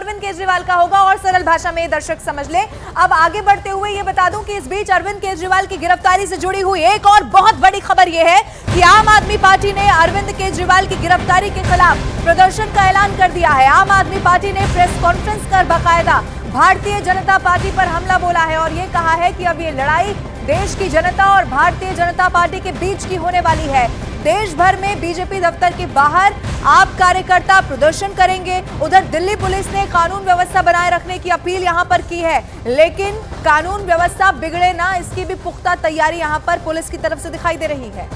अरविंद केजरीवाल का होगा और सरल भाषा में दर्शक समझ ले। अब आगे बढ़ते हुए ये बता दूं कि इस बीच अरविंद केजरीवाल की गिरफ्तारी से जुड़ी हुई एक और बहुत बड़ी खबर यह है कि आम आदमी पार्टी ने अरविंद केजरीवाल की गिरफ्तारी के खिलाफ प्रदर्शन का ऐलान कर दिया है। आम आदमी पार्टी ने प्रेस कॉन्फ्रेंस कर बाकायदा भारतीय जनता पार्टी पर हमला बोला है और ये कहा है कि अब ये लड़ाई देश की जनता और भारतीय जनता पार्टी के बीच की होने वाली है। देश भर में बीजेपी दफ्तर के बाहर आप कार्यकर्ता प्रदर्शन करेंगे। उधर दिल्ली पुलिस ने कानून व्यवस्था बनाए रखने की अपील यहां पर की है, लेकिन कानून व्यवस्था बिगड़े ना, इसकी भी पुख्ता तैयारी यहां पर पुलिस की तरफ से दिखाई दे रही है।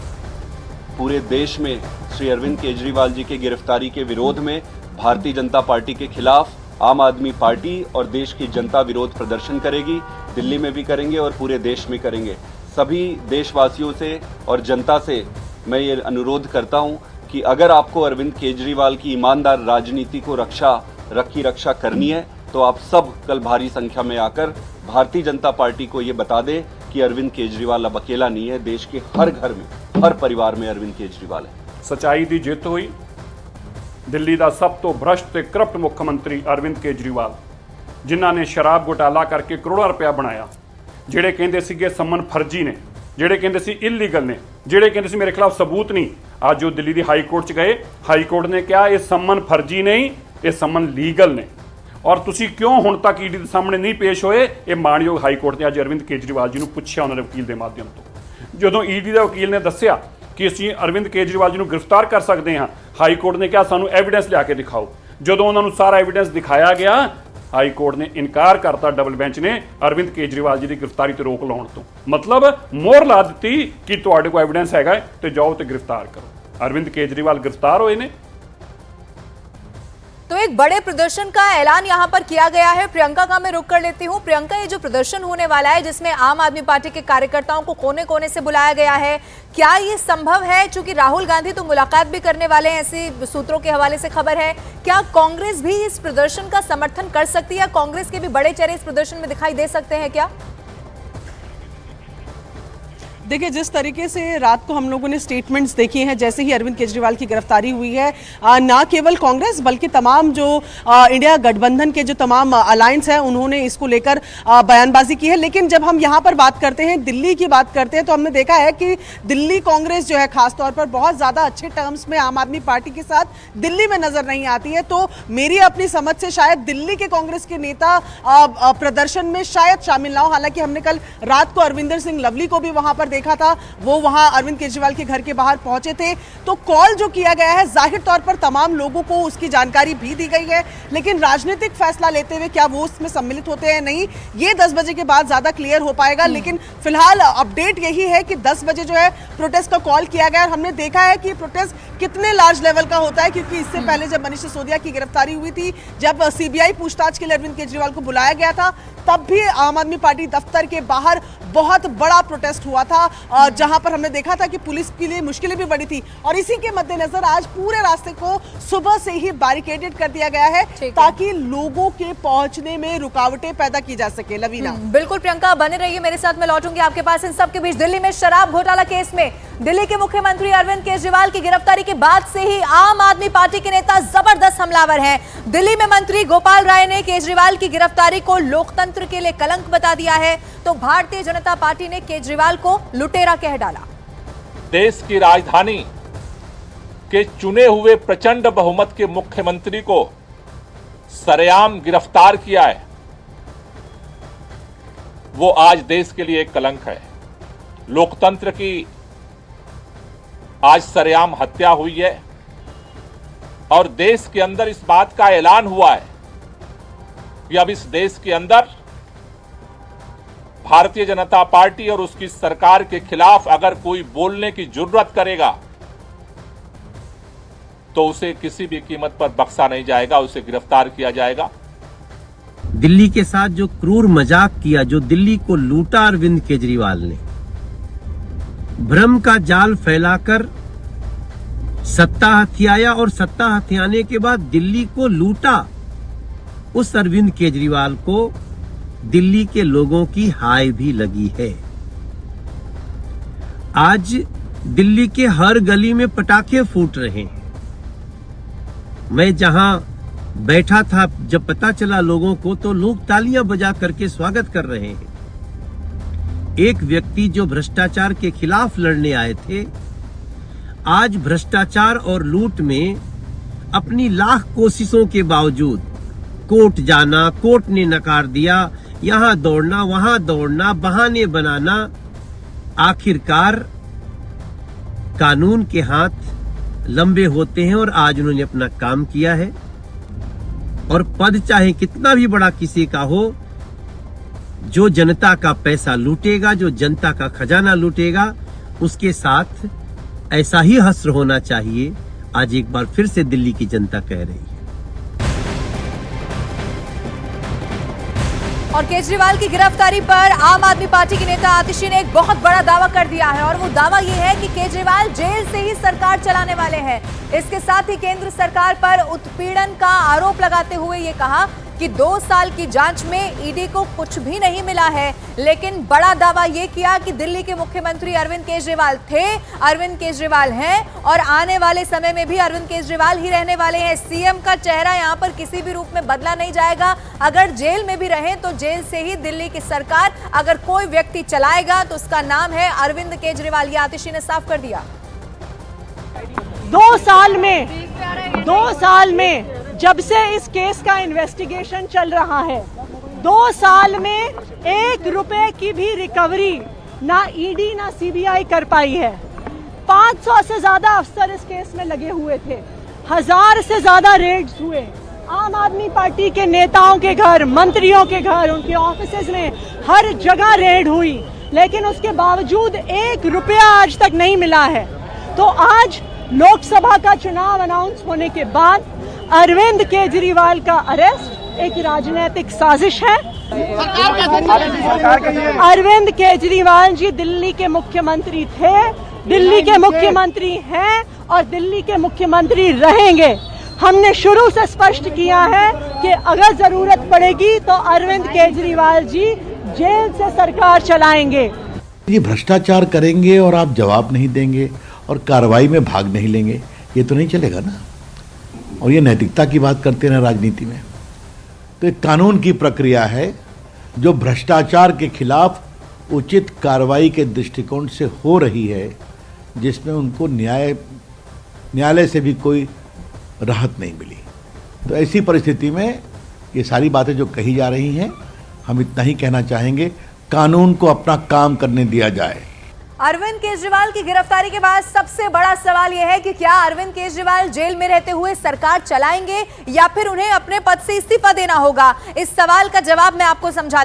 पूरे देश में श्री अरविंद केजरीवाल जी की गिरफ्तारी के विरोध में भारतीय जनता पार्टी के खिलाफ आम आदमी पार्टी और देश की जनता विरोध प्रदर्शन करेगी। दिल्ली में भी करेंगे और पूरे देश में करेंगे। सभी देशवासियों से और जनता से मैं ये अनुरोध करता हूं कि अगर आपको अरविंद केजरीवाल की ईमानदार राजनीति को रक्षा करनी है तो आप सब कल भारी संख्या में आकर भारतीय जनता पार्टी को ये बता दें कि अरविंद केजरीवाल अब अकेला नहीं है। देश के हर घर में, हर परिवार में अरविंद केजरीवाल है। सच्चाई दी जिੱਤ हुई। दिल्ली का सब तो भ्रष्ट ते करप्ट मुख्यमंत्री अरविंद केजरीवाल, जिन्हां ने शराब घोटाला करके करोड़ों रुपया बनाया, ਜਿਹੜੇ ਕਹਿੰਦੇ ਸੀਗੇ ਸੰਮਨ फर्जी ने, ਜਿਹੜੇ ਕਹਿੰਦੇ ਸੀ इलीगल ने, ਜਿਹੜੇ ਕਹਿੰਦੇ ਸੀ मेरे खिलाफ सबूत नहीं, ਅੱਜ जो दिल्ली की हाई कोर्ट च गए, हाई कोर्ट ने कहा ये संमन फर्जी नहीं, ये संमन लीगल ने और तुसी क्यों हुण तक ईडी के सामने नहीं पेश होए। ये माणयोग हाई कोर्ट ने अज अरविंद केजरीवाल जी नूं पुछया उन्होंने वकील के माध्यम तो। जदों ईडी के वकील ने दस्सिया कि असीं अरविंद केजरीवाल जी नूं गिरफ्तार कर सकते हैं, हाई कोर्ट ने कहा सानूं एविडेंस लिया के दिखाओ। जदों उन्होंने सारा एविडेंस दिखाया गया, हाई कोर्ट ने इनकार करता, डबल बेंच ने अरविंद केजरीवाल जी की गिरफ्तारी तो रोक लाने तो, मतलब मोहर ला दी कि तुहाडे कोल एविडेंस हैगा तो जाओ तो गिरफ्तार करो। अरविंद केजरीवाल गिरफ्तार होए ने। तो एक बड़े प्रदर्शन का ऐलान यहां पर किया गया है। प्रियंका का मैं रुक कर लेती हूं। प्रियंका, ये जो प्रदर्शन होने वाला है जिसमें आम आदमी पार्टी के कार्यकर्ताओं को कोने कोने से बुलाया गया है, क्या ये संभव है? चूंकि राहुल गांधी तो मुलाकात भी करने वाले हैं, ऐसे सूत्रों के हवाले से खबर है। क्या कांग्रेस भी इस प्रदर्शन का समर्थन कर सकती है? कांग्रेस के भी बड़े चेहरे इस प्रदर्शन में दिखाई दे सकते हैं क्या? देखिए, जिस तरीके से रात को हम लोगों ने स्टेटमेंट्स देखी हैं जैसे ही अरविंद केजरीवाल की गिरफ्तारी हुई है, ना केवल कांग्रेस बल्कि तमाम जो इंडिया गठबंधन के जो तमाम अलायंस हैं उन्होंने इसको लेकर बयानबाजी की है। लेकिन जब हम यहाँ पर बात करते हैं, दिल्ली की बात करते हैं, तो हमने देखा है कि दिल्ली कांग्रेस जो है खासतौर पर बहुत ज़्यादा अच्छे टर्म्स में आम आदमी पार्टी के साथ दिल्ली में नजर नहीं आती है। तो मेरी अपनी समझ से शायद दिल्ली के कांग्रेस के नेता प्रदर्शन में शायद शामिल ना हो। हालांकि हमने कल रात को अरविंदर सिंह लवली को भी वहां पर देखा था, वो वहां अरविंद केजरीवाल के घर के बाहर पहुंचे थे। तो कॉल जो किया गया है जाहिर तौर पर तमाम लोगों को उसकी जानकारी भी दी गई है, लेकिन राजनीतिक फैसला लेते हुए क्या वो उसमें सम्मिलित होते हैं नहीं, ये 10 बजे के बाद ज्यादा क्लियर हो पाएगा। लेकिन फिलहाल अपडेट यही है कि 10 बजे जो है प्रोटेस्ट का कॉल किया गया और हमने देखा है कि प्रोटेस्ट कितने लार्ज लेवल का होता है, क्योंकि इससे पहले जब मनीष सिसोदिया की गिरफ्तारी हुई थी, जब सीबीआई पूछताछ के लिए अरविंद केजरीवाल को बुलाया गया था, तब भी आम आदमी पार्टी दफ्तर के बाहर बहुत बड़ा प्रोटेस्ट हुआ था, जहां पर हमने देखा था कि पुलिस के लिए मुश्किलें भी बड़ी थी। और इसी के मद्देनजर आज पूरे रास्ते को सुबह से ही बैरिकेडेड कर दिया गया है ताकि लोगों के पहुंचने में रुकावटें पैदा की जा सके। लवीना, बिल्कुल प्रियंका, बने रहिए मेरे साथ, मैं लौटूंगी आपके पास। इन सब के बीच दिल्ली में शराब घोटाला केस में दिल्ली के मुख्यमंत्री अरविंद केजरीवाल की गिरफ्तारी के बाद से ही आम आदमी पार्टी के नेता जबरदस्त हमलावर हैं। दिल्ली में मंत्री गोपाल राय ने केजरीवाल की गिरफ्तारी को लोकतंत्र के लिए कलंक बता दिया है, तो भारतीय जनता पार्टी ने केजरीवाल को लुटेरा कह डाला। देश की राजधानी के चुने हुए प्रचंड बहुमत के मुख्यमंत्री को सरेआम गिरफ्तार किया है, वो आज देश के लिए एक कलंक है। लोकतंत्र की आज सरेआम हत्या हुई है और देश के अंदर इस बात का ऐलान हुआ है कि अब इस देश के अंदर भारतीय जनता पार्टी और उसकी सरकार के खिलाफ अगर कोई बोलने की जुर्रत करेगा तो उसे किसी भी कीमत पर बख्शा नहीं जाएगा, उसे गिरफ्तार किया जाएगा। दिल्ली के साथ जो क्रूर मजाक किया, जो दिल्ली को लूटा अरविंद केजरीवाल ने, भ्रम का जाल फैलाकर सत्ता हथियाया और सत्ता हथियाने के बाद दिल्ली को लूटा, उस अरविंद केजरीवाल को दिल्ली के लोगों की हाय भी लगी है। आज दिल्ली के हर गली में पटाखे फूट रहे हैं। मैं जहां बैठा था, जब पता चला लोगों को तो लोग तालियां बजा करके स्वागत कर रहे हैं। एक व्यक्ति जो भ्रष्टाचार के खिलाफ लड़ने आए थे, आज भ्रष्टाचार और लूट में अपनी लाख कोशिशों के बावजूद कोर्ट जाना, कोर्ट ने नकार दिया, यहां दौड़ना, वहां दौड़ना, बहाने बनाना, आखिरकार कानून के हाथ लंबे होते हैं और आज उन्होंने अपना काम किया है। और पद चाहे कितना भी बड़ा किसी का हो, जो जनता का पैसा लूटेगा, जो जनता का खजाना लूटेगा, उसके साथ ऐसा ही हश्र होना चाहिए। आज एक बार फिर से दिल्ली की जनता कह रही है। और केजरीवाल की गिरफ्तारी पर आम आदमी पार्टी के नेता आतिशी ने एक बहुत बड़ा दावा कर दिया है और वो दावा ये है कि केजरीवाल जेल से ही सरकार चलाने वाले हैं। इसके साथ ही केंद्र सरकार पर उत्पीड़न का आरोप लगाते हुए ये कहा कि 2 साल की जांच में ईडी को कुछ भी नहीं मिला है। लेकिन बड़ा दावा ये किया कि दिल्ली के मुख्यमंत्री अरविंद केजरीवाल थे, अरविंद केजरीवाल हैं और आने वाले समय में भी अरविंद केजरीवाल ही रहने वाले हैं। सीएम का चेहरा यहां पर किसी भी रूप में बदला नहीं जाएगा। अगर जेल में भी रहे तो जेल से ही दिल्ली की सरकार अगर कोई व्यक्ति चलाएगा तो उसका नाम है अरविंद केजरीवाल। ये आतिशी ने साफ कर दिया। 2 साल में जब से इस केस का इन्वेस्टिगेशन चल रहा है, 2 साल में 1 रुपए की भी रिकवरी ना ईडी ना सीबीआई कर पाई है। 500 से ज्यादा अफसर इस केस में लगे हुए थे, 1000 से ज्यादा रेड्स हुए। आम आदमी पार्टी के नेताओं के घर, मंत्रियों के घर, उनके ऑफिसेज में हर जगह रेड हुई, लेकिन उसके बावजूद 1 रुपया आज तक नहीं मिला है। तो आज लोकसभा का चुनाव अनाउंस होने के बाद अरविंद केजरीवाल का अरेस्ट एक राजनीतिक साजिश है। अरविंद केजरीवाल जी दिल्ली के मुख्यमंत्री थे, दिल्ली के मुख्यमंत्री हैं और दिल्ली के मुख्यमंत्री रहेंगे। हमने शुरू से स्पष्ट किया है कि अगर जरूरत पड़ेगी तो अरविंद केजरीवाल जी जेल से सरकार चलाएंगे। ये भ्रष्टाचार करेंगे और आप जवाब नहीं देंगे और कार्रवाई में भाग नहीं लेंगे, ये तो नहीं चलेगा ना। और ये नैतिकता की बात करते हैं राजनीति में, तो एक कानून की प्रक्रिया है जो भ्रष्टाचार के खिलाफ उचित कार्रवाई के दृष्टिकोण से हो रही है, जिसमें उनको न्यायालय से भी कोई राहत नहीं मिली। तो ऐसी परिस्थिति में ये सारी बातें जो कही जा रही हैं, हम इतना ही कहना चाहेंगे, कानून को अपना काम करने दिया जाए। अरविंद केजरीवाल की गिरफ्तारी के बाद सबसे बड़ा सवाल यह है कि क्या अरविंद केजरीवाल जेल में रहते हुए सरकार चलाएंगे या फिर उन्हें अपने पद से इस्तीफा देना होगा। इस सवाल का जवाब मैं आपको समझा